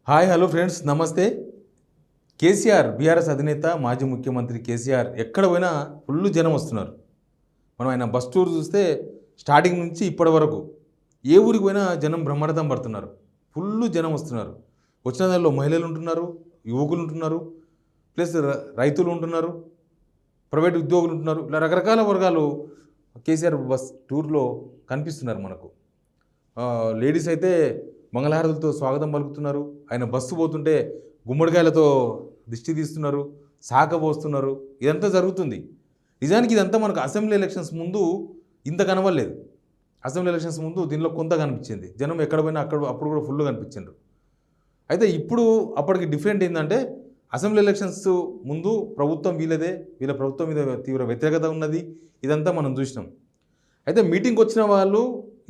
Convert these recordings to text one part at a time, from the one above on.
Hi hello friends నమస్తే. KCR BRS అధినేత మాజీ ముఖ్యమంత్రి కేసీఆర్ ఎక్కడ పోయినా ఫుల్ జనం వస్తున్నారు. మనం ఆయన బస్ టూర్ చూస్తే స్టార్టింగ్ నుంచి ఇప్పటి వరకు ఏ ఊరికి పోయినా జనం బ్రహ్మరథం పడుతున్నారు. ఫుల్ జనం వస్తున్నారు. వచ్చిన దానిలో మహిళలు ఉంటున్నారు, యువకులు ఉంటున్నారు, ప్లస్ రైతులు ఉంటున్నారు, ప్రైవేట్ ఉద్యోగులు ఉంటున్నారు. ఇలా రకరకాల వర్గాలు కేసీఆర్ బస్ టూర్లో కనిపిస్తున్నారు మనకు. లేడీస్ అయితే మంగళహారతులతో స్వాగతం పలుకుతున్నారు. ఆయన బస్సు పోతుంటే గుమ్మడికాయలతో దిష్టి తీస్తున్నారు, శాఖ పోస్తున్నారు. ఇదంతా జరుగుతుంది. నిజానికి ఇదంతా మనకు అసెంబ్లీ ఎలక్షన్స్ ముందు ఇంత కనవలేదు. అసెంబ్లీ ఎలక్షన్స్ ముందు దీనిలో కొంత కనిపించింది. జనం ఎక్కడ పోయినా అప్పుడు కూడా ఫుల్ కనిపించారు. అయితే ఇప్పుడు అప్పటికి డిఫరెంట్ ఏంటంటే అసెంబ్లీ ఎలక్షన్స్ ముందు ప్రభుత్వం వీళ్ళ ప్రభుత్వం మీద తీవ్ర వ్యతిరేకత ఉన్నది. ఇదంతా మనం చూసినాం. అయితే మీటింగ్కి వచ్చిన వాళ్ళు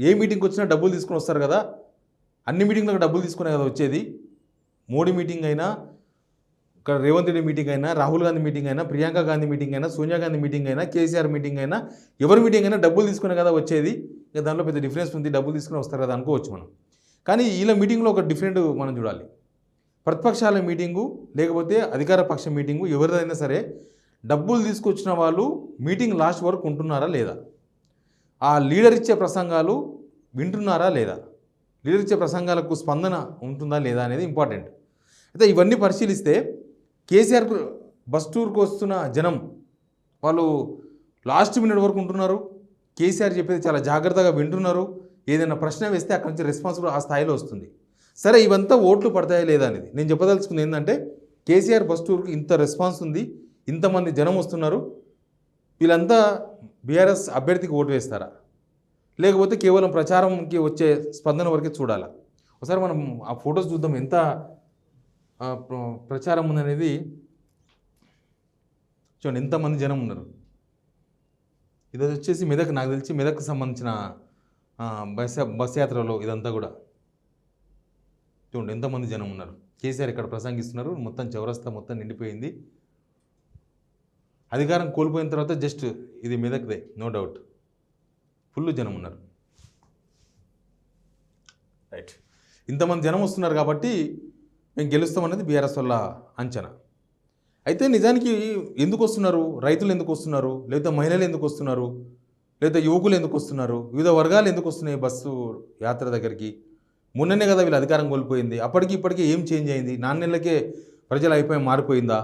ఏ మీటింగ్కి వచ్చినా డబ్బులు తీసుకొని వస్తారు కదా. అన్ని మీటింగ్లకు డబ్బులు తీసుకునే కదా వచ్చేది. మోడీ మీటింగ్ అయినా, ఇక్కడ రేవంత్ రెడ్డి మీటింగ్ అయినా, రాహుల్ గాంధీ మీటింగ్ అయినా, ప్రియాంక గాంధీ మీటింగ్ అయినా, సోనియా గాంధీ మీటింగ్ అయినా, కేసీఆర్ మీటింగ్ అయినా, ఎవరి మీటింగ్ అయినా డబ్బులు తీసుకునే కదా వచ్చేది. ఇక దాంట్లో పెద్ద డిఫరెన్స్ ఉంది. డబ్బులు తీసుకుని వస్తారు కదా అనుకోవచ్చు మనం. కానీ వీళ్ళ మీటింగ్లో ఒక డిఫరెంట్ మనం చూడాలి. ప్రతిపక్షాల మీటింగు లేకపోతే అధికార పక్ష మీటింగు ఎవరిదైనా సరే డబ్బులు తీసుకొచ్చిన వాళ్ళు మీటింగ్ లాస్ట్ వరకు ఉంటున్నారా లేదా, ఆ లీడర్ ఇచ్చే ప్రసంగాలు వింటున్నారా లేదా, లీడర్ ఇచ్చే ప్రసంగాలకు స్పందన ఉంటుందా లేదా అనేది ఇంపార్టెంట్. అయితే ఇవన్నీ పరిశీలిస్తే కేసీఆర్ బస్ టూర్కి వస్తున్న జనం వాళ్ళు లాస్ట్ మినిట్ వరకు ఉంటున్నారు. కేసీఆర్ చెప్పేది చాలా జాగ్రత్తగా వింటున్నారు. ఏదైనా ప్రశ్న వేస్తే అక్కడి నుంచి రెస్పాన్స్ కూడా ఆ స్థాయిలో వస్తుంది. సరే, ఇవంతా ఓట్లు పడతాయా లేదా అనేది నేను చెప్పదలుచుకుంది ఏంటంటే కేసీఆర్ బస్ టూర్కి ఇంత రెస్పాన్స్ ఉంది, ఇంతమంది జనం వస్తున్నారు. వీళ్ళంతా బీఆర్ఎస్ అభ్యర్థికి ఓటు వేస్తారా, లేకపోతే కేవలం ప్రచారంకి వచ్చే స్పందన వరకే చూడాలా? ఒకసారి మనం ఆ ఫొటోస్ చూద్దాం. ఎంత ప్రచారం ఉందనేది చూడండి. ఎంతమంది జనం ఉన్నారు. ఇది వచ్చేసి మెదక్, నాకు తెలిసి మెదక్కి సంబంధించిన బస్ యాత్రలో ఇదంతా కూడా చూడండి ఎంతమంది జనం ఉన్నారు. కేసీఆర్ ఇక్కడ ప్రసంగిస్తున్నారు. మొత్తం చౌరస్తా మొత్తం నిండిపోయింది. అధికారం కోల్పోయిన తర్వాత జస్ట్ ఇది మెదక్దే, నో డౌట్. ఫుల్ జనం ఉన్నారు. రైట్, ఇంతమంది జనం వస్తున్నారు కాబట్టి మేము గెలుస్తామన్నది బీఆర్ఎస్ వల్ల అంచనా. అయితే నిజానికి ఎందుకు వస్తున్నారు? రైతులు ఎందుకు వస్తున్నారు, లేదా మహిళలు ఎందుకు వస్తున్నారు, లేదా యువకులు ఎందుకు వస్తున్నారు, వివిధ వర్గాలు ఎందుకు వస్తున్నాయి బస్సు యాత్ర దగ్గరికి? మొన్ననే కదా వీళ్ళు అధికారం కోల్పోయింది. అప్పటికి ఇప్పటికీ ఏం చేంజ్ అయింది? 4 నెలలకే ప్రజల అభిప్రాయం మారిపోయిందా?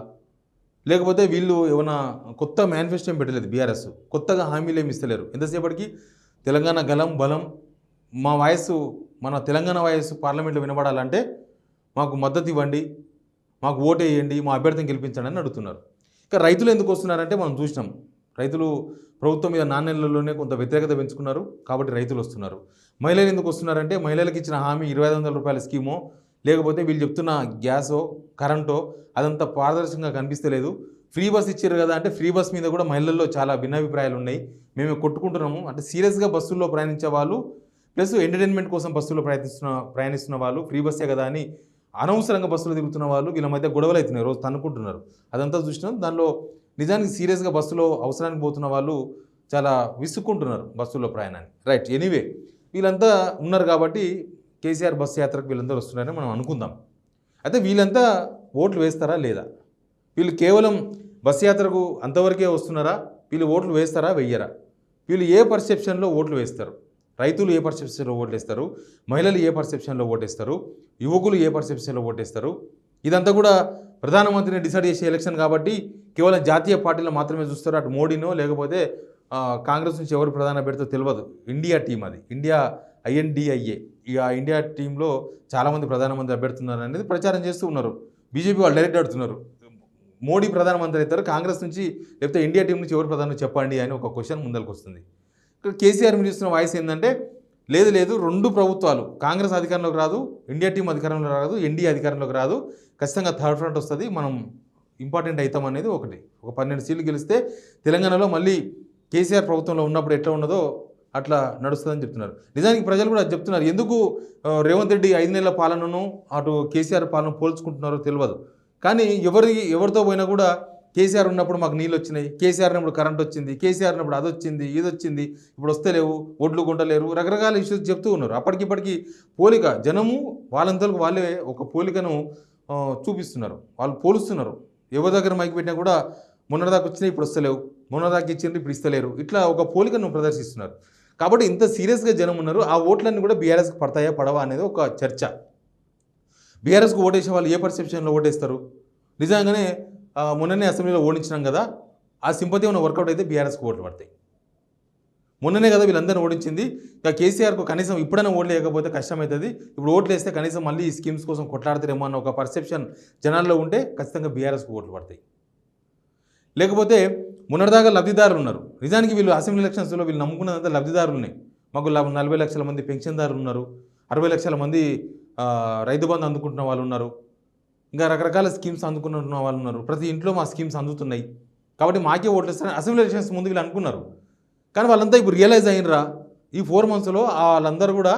లేకపోతే వీళ్ళు ఏమైనా కొత్త మేనిఫెస్టో పెట్టలేదు బీఆర్ఎస్, కొత్తగా హామీలు ఏమి ఇస్తలేరు. ఎంతసేపటికి తెలంగాణ గలం బలం, మా వాయిస్, మన తెలంగాణ వాయిస్ పార్లమెంట్లో వినబడాలంటే మాకు మద్దతు ఇవ్వండి, మాకు ఓటు వేయండి, మా అభ్యర్థిని గెలిపించండి అని అడుగుతున్నారు. ఇక రైతులు ఎందుకు వస్తున్నారంటే మనం చూసినాం. రైతులు ప్రభుత్వం మీద 4 నెలల్లోనే కొంత వ్యతిరేకత పెంచుకున్నారు కాబట్టి రైతులు వస్తున్నారు. మహిళలు ఎందుకు వస్తున్నారంటే మహిళలకు ఇచ్చిన హామీ 2500 రూపాయల స్కీమో, లేకపోతే వీళ్ళు చెప్తున్న గ్యాసో కరెంటో అదంతా పారదర్శకంగా కనిపిస్తలేదు. ఫ్రీ బస్ ఇచ్చారు కదా అంటే ఫ్రీ బస్ మీద కూడా మహిళల్లో చాలా భిన్నాభిప్రాయాలు ఉన్నాయి. మేము కొట్టుకుంటున్నాము అంటే సీరియస్గా బస్సుల్లో ప్రయాణించే వాళ్ళు, ప్లస్ ఎంటర్టైన్మెంట్ కోసం బస్సుల్లో ప్రయాణిస్తున్న వాళ్ళు, ఫ్రీ బస్సే కదా అని అనవసరంగా బస్సులో తిరుగుతున్న వాళ్ళు, వీళ్ళ మధ్య గొడవలు అవుతున్నాయి, రోజు తన్నుకుంటున్నారు. అదంతా చూసినాం. దానిలో నిజానికి సీరియస్గా బస్సులో అవసరానికి పోతున్న వాళ్ళు చాలా విసుక్కుంటున్నారు బస్సుల్లో ప్రయాణాన్ని. రైట్, ఎనీవే వీళ్ళంతా ఉన్నారు కాబట్టి కేసీఆర్ బస్సు యాత్రకు వీళ్ళందరూ వస్తున్నారని మనం అనుకుందాం. అయితే వీళ్ళంతా ఓట్లు వేస్తారా లేదా? వీళ్ళు కేవలం బస్సు యాత్రకు అంతవరకే వస్తున్నారా? వీళ్ళు ఓట్లు వేస్తారా వెయ్యరా? వీళ్ళు ఏ పర్సెప్షన్లో ఓట్లు వేస్తారు? రైతులు ఏ పర్సెప్షన్లో ఓటేస్తారు? మహిళలు ఏ పర్సెప్షన్లో ఓటేస్తారు? యువకులు ఏ పర్సెప్షన్లో ఓటేస్తారు? ఇదంతా కూడా ప్రధానమంత్రిని డిసైడ్ చేసే ఎలక్షన్ కాబట్టి కేవలం జాతీయ పార్టీలు మాత్రమే చూస్తారు. అటు మోడీనో లేకపోతే కాంగ్రెస్ నుంచి ఎవరు ప్రధాన అభ్యర్థితో తెలియదు. ఇండియా టీం అది, ఇండియా INDIA. ఈ ఇండియా టీంలో చాలామంది ప్రధానమంత్రి అభ్యర్థున్నారు అనేది ప్రచారం చేస్తూ ఉన్నారు. బీజేపీ వాళ్ళు డైరెక్ట్ అడుగుతున్నారు, మోడీ ప్రధానమంత్రి అవుతారు, కాంగ్రెస్ నుంచి లేకపోతే ఇండియా టీం నుంచి ఎవరు ప్రధాని చెప్పండి అని ఒక క్వశ్చన్ ముందరకు వస్తుంది. ఇక్కడ కేసీఆర్ మీరు ఇస్తున్న వాయిస్ ఏంటంటే లేదు 2 ప్రభుత్వాలు, కాంగ్రెస్ అధికారంలోకి రాదు, ఇండియా టీం అధికారంలోకి రాదు, ఎన్డీఏ అధికారంలోకి రాదు, ఖచ్చితంగా థర్డ్ ఫ్రంట్ వస్తుంది, మనం ఇంపార్టెంట్ అవుతాం అనేది ఒకటి. ఒక 12 సీట్లు గెలిస్తే తెలంగాణలో మళ్ళీ కేసీఆర్ ప్రభుత్వంలో ఉన్నప్పుడు ఎట్లా ఉన్నదో అట్లా నడుస్తుందని చెప్తున్నారు. నిజానికి ప్రజలు కూడా చెప్తున్నారు. ఎందుకు రేవంత్ రెడ్డి 5 నెలల పాలనను అటు కేసీఆర్ పాలన పోల్చుకుంటున్నారో తెలియదు. కానీ ఎవరితో పోయినా కూడా కేసీఆర్ ఉన్నప్పుడు మాకు నీళ్ళు వచ్చినాయి, కేసీఆర్ ఉన్నప్పుడు కరెంట్ వచ్చింది, కేసీఆర్ ఉన్నప్పుడు అది వచ్చింది, ఇది వచ్చింది, ఇప్పుడు వస్తలేవు, ఒడ్లు కొంటలేరు, రకరకాల ఇష్యూస్ చెప్తూ ఉన్నారు. అప్పటికిప్పటికీ పోలిక జనము వాళ్ళంతలకు వాళ్ళే ఒక పోలికను చూపిస్తున్నారు, వాళ్ళు పోలుస్తున్నారు. ఎవరి దగ్గర మైకి పెట్టినా కూడా మొన్నటిదాకా వచ్చినాయి ఇప్పుడు వస్తలేవు, మొన్నటిదాకా ఇచ్చిండ్రు ఇప్పుడు ఇస్తలేరు, ఇట్లా ఒక పోలికను ప్రదర్శిస్తున్నారు. కాబట్టి ఇంత సీరియస్గా జనం ఉన్నారు. ఆ ఓట్లన్నీ కూడా బీఆర్ఎస్కి పడతాయా పడవా అనేది ఒక చర్చ. బీఆర్ఎస్కి ఓటేసే వాళ్ళు ఏ పర్సెప్షన్లో ఓటేస్తారు? నిజంగానే మొన్ననే అసెంబ్లీలో ఓడించినాం కదా, ఆ సింపతి ఉన్న వర్కౌట్ అయితే బీఆర్ఎస్కి ఓట్లు పడతాయి. మొన్ననే కదా వీళ్ళందరినీ ఓడించింది. ఇక కేసీఆర్కు కనీసం ఇప్పుడైనా ఓట్లు వేయకపోతే కష్టమవుతుంది, ఇప్పుడు ఓట్లు వేస్తే కనీసం మళ్ళీ ఈ స్కీమ్స్ కోసం కొట్లాడతారేమో అన్న ఒక పర్సెప్షన్ జనాల్లో ఉంటే ఖచ్చితంగా బీఆర్ఎస్కి ఓట్లు పడతాయి. లేకపోతే మొన్నటిదాకా లబ్ధిదారులు ఉన్నారు. నిజానికి వీళ్ళు అసెంబ్లీ ఎలక్షన్స్లో వీళ్ళు నమ్ముకున్నదంతా లబ్ధిదారులు ఉన్నాయి. మాకు 40 లక్షల మంది పెన్షన్దారులు ఉన్నారు, 60 లక్షల మంది రైతు బంధు అందుకుంటున్న వాళ్ళు ఉన్నారు, ఇంకా రకరకాల స్కీమ్స్ అందుకుంటున్న వాళ్ళు ఉన్నారు. ప్రతి ఇంట్లో మా స్కీమ్స్ అందుతున్నాయి కాబట్టి మాకే ఓట్లు ఇస్తారని అసెంబ్లీ ఎలక్షన్స్ ముందు వీళ్ళు అనుకున్నారు. కానీ వాళ్ళంతా ఇప్పుడు రియలైజ్ అయినరా ఈ 4 monthsలో వాళ్ళందరూ కూడా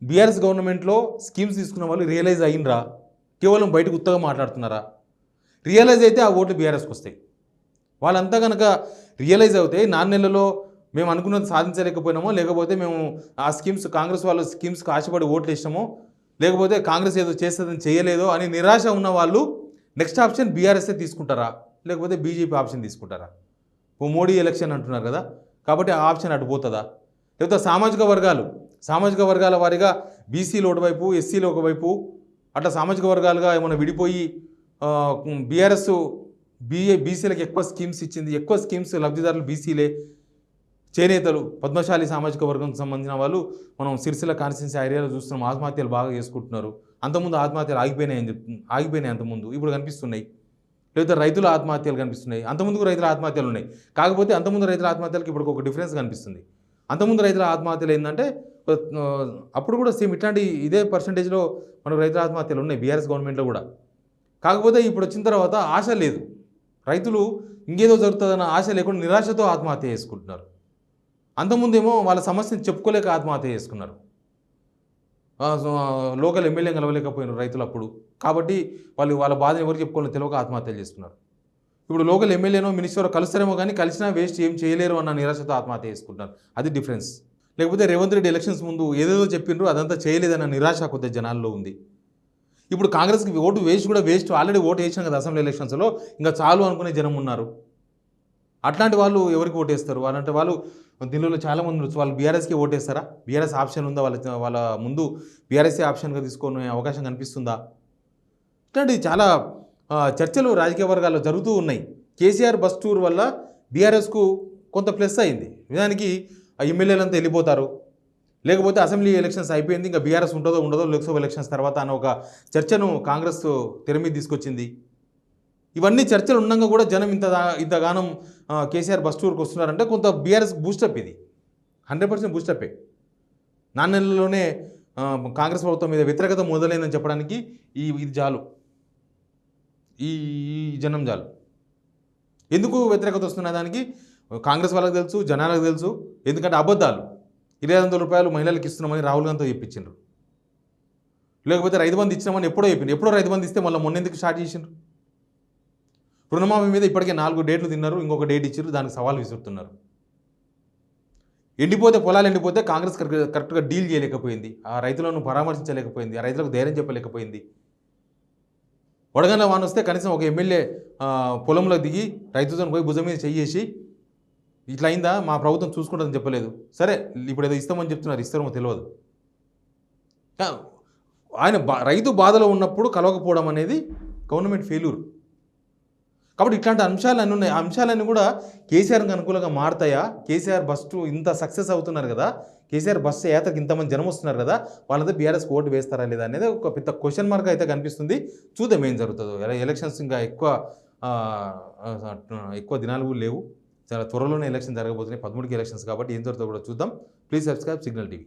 బీఆర్ఎస్ గవర్నమెంట్లో స్కీమ్స్ తీసుకున్న వాళ్ళు రియలైజ్ అయినరా? కేవలం బయటకు ఉత్తగా మాట్లాడుతున్నారా? రియలైజ్ అయితే ఆ ఓట్లు బీఆర్ఎస్కి వస్తాయి. వాళ్ళంతా కనుక రియలైజ్ అవుతే 4 నెలల్లో మేము అనుకున్నది సాధించలేకపోయినామో, లేకపోతే మేము ఆ స్కీమ్స్ కాంగ్రెస్ వాళ్ళ స్కీమ్స్కి ఆశపడి ఓట్లు వేసినామో, లేకపోతే కాంగ్రెస్ ఏదో చేస్తుందని చేయలేదో అని నిరాశ ఉన్న వాళ్ళు నెక్స్ట్ ఆప్షన్ బీఆర్ఎస్ఏ తీసుకుంటారా, లేకపోతే బీజేపీ ఆప్షన్ తీసుకుంటారా? మోడీ ఎలక్షన్ అంటున్నారు కదా, కాబట్టి ఆ ఆప్షన్ అటుపోతుందా? లేకపోతే సామాజిక వర్గాల వారిగా బీసీలు ఒకవైపు, ఎస్సీలు ఒకవైపు, అట్లా సామాజిక వర్గాలుగా ఏమైనా విడిపోయి బీఆర్ఎస్ బీసీలకు ఎక్కువ స్కీమ్స్ ఇచ్చింది, ఎక్కువ స్కీమ్స్ లబ్ధిదారులు బీసీలే, చేనేతలు, పద్మశాలి సామాజిక వర్గంకి సంబంధించిన వాళ్ళు మనం సిరిసిల్ల కాన్స్టిట్యున్సీ ఏరియాలో చూస్తున్నాం, ఆత్మహత్యలు బాగా చేసుకుంటున్నారు. అంతకుముందు ఆత్మహత్యలు ఆగిపోయినాయి అంతకుముందు, ఇప్పుడు కనిపిస్తున్నాయి. లేకపోతే రైతుల ఆత్మహత్యలు కనిపిస్తున్నాయి, అంతకుముందుకు రైతుల ఆత్మహత్యలు ఉన్నాయి. కాకపోతే అంతకుముందు రైతుల ఆత్మహత్యలకు ఇప్పుడు ఒక డిఫరెన్స్ కనిపిస్తుంది. అంతకుముందు రైతుల ఆత్మహత్యలు ఏంటంటే అప్పుడు కూడా సేమ్ ఇట్లాంటి ఇదే పర్సంటేజ్లో మనకు రైతుల ఆత్మహత్యలు ఉన్నాయి బీఆర్ఎస్ గవర్నమెంట్లో కూడా. కాకపోతే ఇప్పుడు వచ్చిన తర్వాత ఆశ లేదు, రైతులు ఇంకేదో జరుగుతుందన్న ఆశ లేకుండా నిరాశతో ఆత్మహత్య చేసుకుంటున్నారు. అంతకుముందేమో వాళ్ళ సమస్యను చెప్పుకోలేక ఆత్మహత్య చేసుకున్నారు. లోకల్ ఎమ్మెల్యే కలవలేకపోయినారు రైతులు అప్పుడు, కాబట్టి వాళ్ళ బాధను ఎవరు చెప్పుకోవాలని తెలియక ఆత్మహత్యలు చేసుకున్నారు. ఇప్పుడు లోకల్ ఎమ్మెల్యేనో మినిస్టర్ కలుస్తారేమో కానీ కలిసినా వేస్ట్ ఏం చేయలేరు అన్న నిరాశతో ఆత్మహత్య చేసుకుంటున్నారు. అది డిఫరెన్స్. లేకపోతే రేవంత్ రెడ్డి ఎలక్షన్స్ ముందు ఏదేదో చెప్పిండ్రు అదంతా చేయలేదన్న నిరాశ కొద్ది జనాల్లో ఉంది. ఇప్పుడు కాంగ్రెస్కి ఓటు వేస్ట్ ఆల్రెడీ ఓటు వేసినాం కదా అసెంబ్లీ ఎలక్షన్స్లో, ఇంకా చాలు అనుకునే జనం ఉన్నారు. అట్లాంటి వాళ్ళు ఎవరికి ఓటేస్తారు? వాళ్ళంటే వాళ్ళు దీనిలో చాలామంది ఉండొచ్చు, వాళ్ళు బీఆర్ఎస్కి ఓటేస్తారా? బీఆర్ఎస్ ఆప్షన్ ఉందా వాళ్ళ ముందు? బీఆర్ఎస్ఏ ఆప్షన్గా తీసుకునే అవకాశం కనిపిస్తుందా? ఇట్లాంటి చాలా చర్చలు రాజకీయ వర్గాల్లో జరుగుతూ ఉన్నాయి. కేసీఆర్ బస్ టూర్ వల్ల బీఆర్ఎస్కు కొంత ప్లస్ అయింది. నిజానికి ఆ ఎమ్మెల్యేలంతా వెళ్ళిపోతారు, లేకపోతే అసెంబ్లీ ఎలక్షన్స్ అయిపోయింది, ఇంకా బీఆర్ఎస్ ఉండదో లోక్సభ ఎలక్షన్స్ తర్వాత అన్న ఒక చర్చను కాంగ్రెస్ తెర మీద తీసుకొచ్చింది. ఇవన్నీ చర్చలు ఉండగా కూడా జనం ఇంతగానం కేసీఆర్ బస్ టూర్కి వస్తున్నారంటే కొంత బీఆర్ఎస్ బూస్టప్, ఇది 100% బూస్టప్పే. 4 నెలల్లోనే కాంగ్రెస్ ప్రభుత్వం మీద వ్యతిరేకత మొదలైందని చెప్పడానికి ఇది చాలు, ఈ జనం చాలు. ఎందుకు వ్యతిరేకత వస్తున్న దానికి కాంగ్రెస్ వాళ్ళకి తెలుసు, జనాలకు తెలుసు. ఎందుకంటే అబద్ధాలు 2500 రూపాయలు మహిళలకు ఇస్తున్నామని రాహుల్ గాంధీతో చెప్పించిండ్రు, లేకపోతే రైతు బంధు ఇచ్చినామని ఎప్పుడో రైతు బంధు ఇస్తే మళ్ళీ మొన్న ఎందుకు స్టార్ట్ చేసిండ్రు? రుణమాఫీ మీద ఇప్పటికే 4 డేట్లు తిన్నారు, ఇంకొక డేట్ ఇచ్చారు, దానికి సవాల్ విసురుతున్నారు. పొలాలు ఎండిపోతే కాంగ్రెస్ కరెక్ట్గా డీల్ చేయలేకపోయింది, ఆ రైతులను పరామర్శించలేకపోయింది, ఆ రైతులకు ధైర్యం చెప్పలేకపోయింది. వడగండ్ల వాన వస్తే కనీసం ఒక ఎమ్మెల్యే పొలంలో దిగి రైతుతో పోయి భుజం మీద చెయ్యేసి ఇట్లా అయిందా మా ప్రభుత్వం చూసుకుంటుందని చెప్పలేదు. సరే ఇప్పుడు ఏదో ఇస్తామని చెప్తున్నారు, ఇస్తారో తెలియదు. ఆయన రైతు బాధలో ఉన్నప్పుడు కలవకపోవడం అనేది గవర్నమెంట్ ఫెయిల్యూర్. కాబట్టి ఇట్లాంటి అంశాలన్నీ ఉన్నాయి. ఆ అంశాలన్నీ కూడా కేసీఆర్కి అనుకూలంగా మారుతాయా? కేసీఆర్ బస్సు ఇంత సక్సెస్ అవుతున్నారు కదా, కేసీఆర్ బస్సు యాత్రకు ఇంతమంది జనం వస్తున్నారు కదా, వాళ్ళంతా బీఆర్ఎస్ ఓటు వేస్తారా లేదా అనేది ఒక పెద్ద క్వశ్చన్ మార్క్ అయితే కనిపిస్తుంది. చూద్దాం ఏం జరుగుతుందో. ఎలక్షన్స్ ఇంకా ఎక్కువ దినాలు లేవు, చాలా త్వరలోనే ఎలక్షన్ జరగబోతున్నాయి, 13కి ఎలక్షన్స్ కాబట్టి ఏం జరుగుతుందో కూడా చూద్దాం. Please subscribe signal TV.